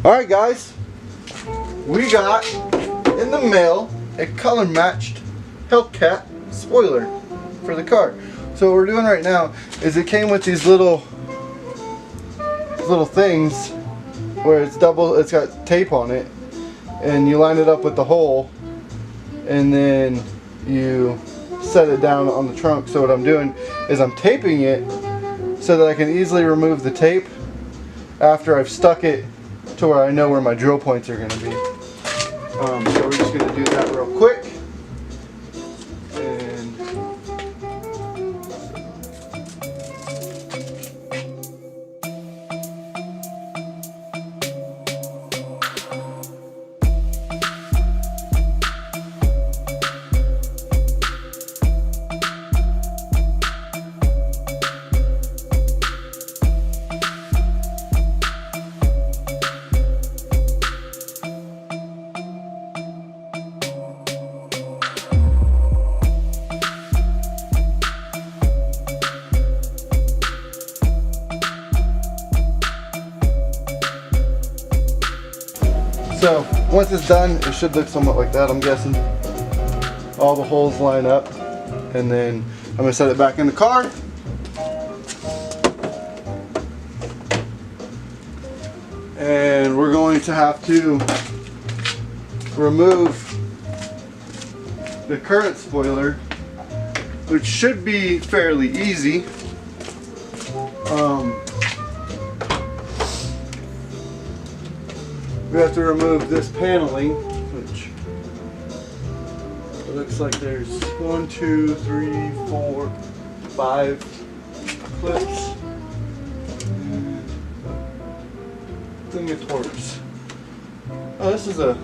Alright guys, we got in the mail a color matched Hellcat spoiler for the car. So what we're doing right now is it came with these little things where it's got tape on it, and you line it up with the hole and then you set it down on the trunk. So what I'm doing is I'm taping it so that I can easily remove the tape after I've stuck it to where I know where my drill points are going to be. So we're just going to do that real quick. So once it's done, it should look somewhat like that, I'm guessing. All the holes line up, and then I'm going to set it back in the car. And we're going to have to remove the current spoiler, which should be fairly easy. We have to remove this paneling, which it looks like there's 1, 2, 3, 4, 5 clips. And thing of torques. Oh, this is a...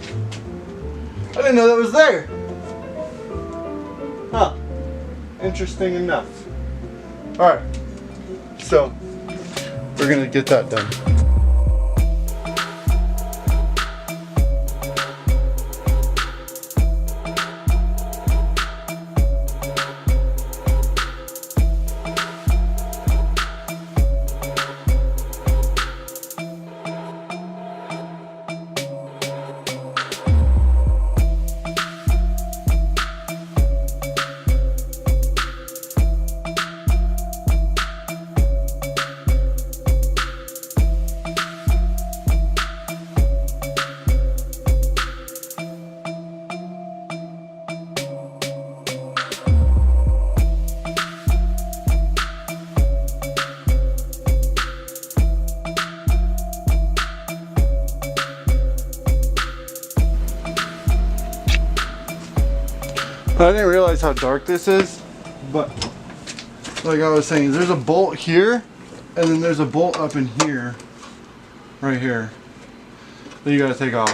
I didn't know that was there! Huh. Interesting enough. Alright. So, we're gonna get that done. I didn't realize how dark this is, but like I was saying, there's a bolt here, and then there's a bolt up in here, right here, that you gotta take off.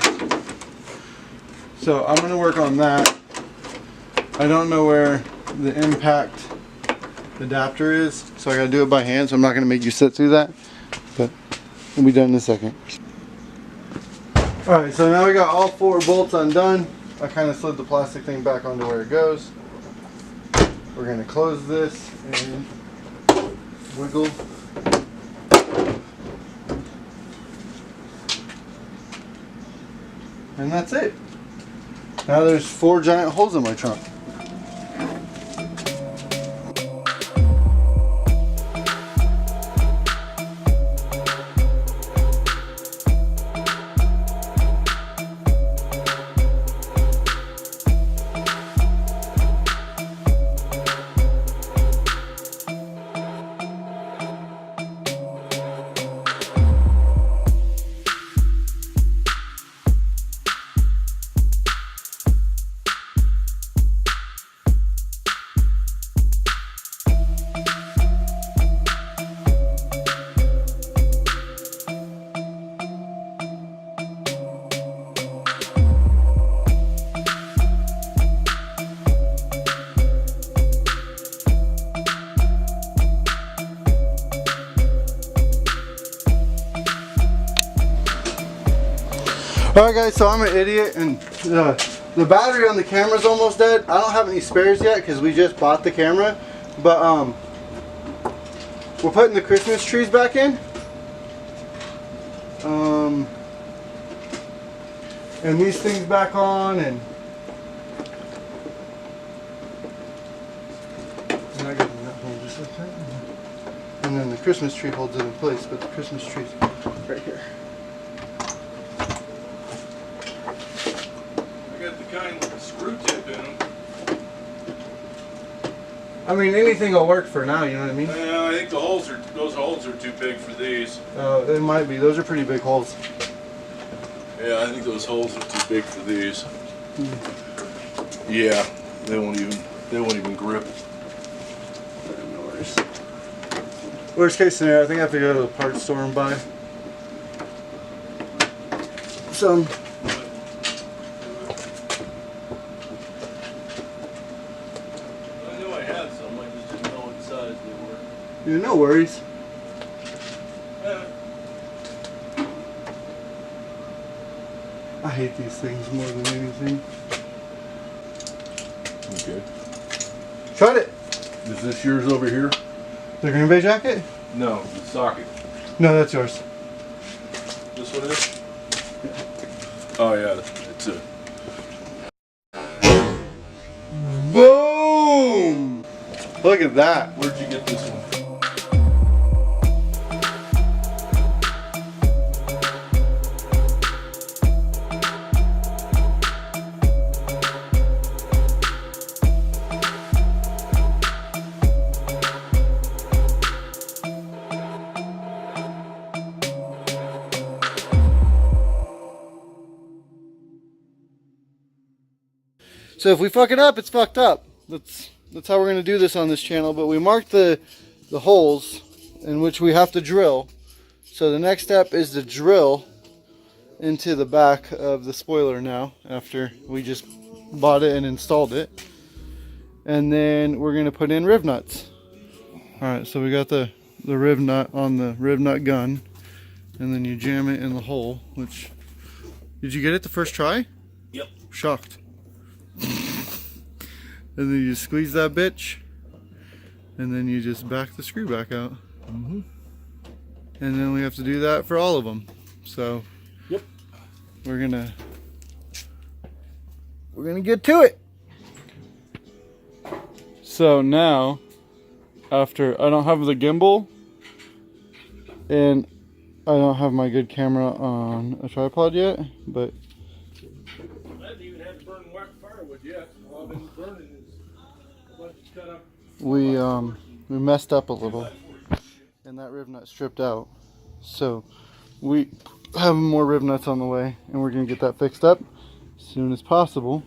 So I'm gonna work on that. I don't know where the impact adapter is, so I gotta do it by hand, so I'm not gonna make you sit through that, but we'll be done in a second. Alright, so now we got all 4 bolts undone. I kind of slid the plastic thing back onto where it goes. We're going to close this and wiggle. And that's it. Now there's 4 giant holes in my trunk. Alright guys, so I'm an idiot and the battery on the camera is almost dead. I don't have any spares yet because we just bought the camera, but we're putting the Christmas trees back in. and these things back on, and I got that hole just like that. And then the Christmas tree holds it in place, but the Christmas tree's right here. I got the kind with the screw tip in them. I mean, anything will work for now, you know what I mean? I think those holes are too big for these. It might be. Those are pretty big holes. Yeah, I think those holes are too big for these. Yeah, they won't even grip. No worries. Worst case scenario, I think I have to go to the parts store and buy some. I knew I had some, I just didn't know what size they were. Yeah, no worries. I hate these things more than anything. Okay. Shut it! Is this yours over here? The Green Bay jacket? No, the socket. No, that's yours. This one is? Yeah. Oh yeah, it's a... Boom! Look at that. Where'd you get this one? So if we fuck it up, it's fucked up. That's how we're gonna do this on this channel. But we marked the holes in which we have to drill. So the next step is to drill into the back of the spoiler now, after we just bought it and installed it. And then we're gonna put in riv nuts. Alright, so we got the riv nut on the riv nut gun, and then you jam it in the hole, which, did you get it the first try? Yep. Shocked. And then you squeeze that bitch, and then you just back the screw back out. Mm-hmm. And then we have to do that for all of them. So yep, we're gonna get to it. So now, after, I don't have the gimbal, and I don't have my good camera on a tripod yet, but I haven't even had to burn whack firewood yet. All I've been burning is a bunch of cut up. we messed up a little, and that riv nut stripped out. So we have more riv nuts on the way, and we're gonna get that fixed up as soon as possible.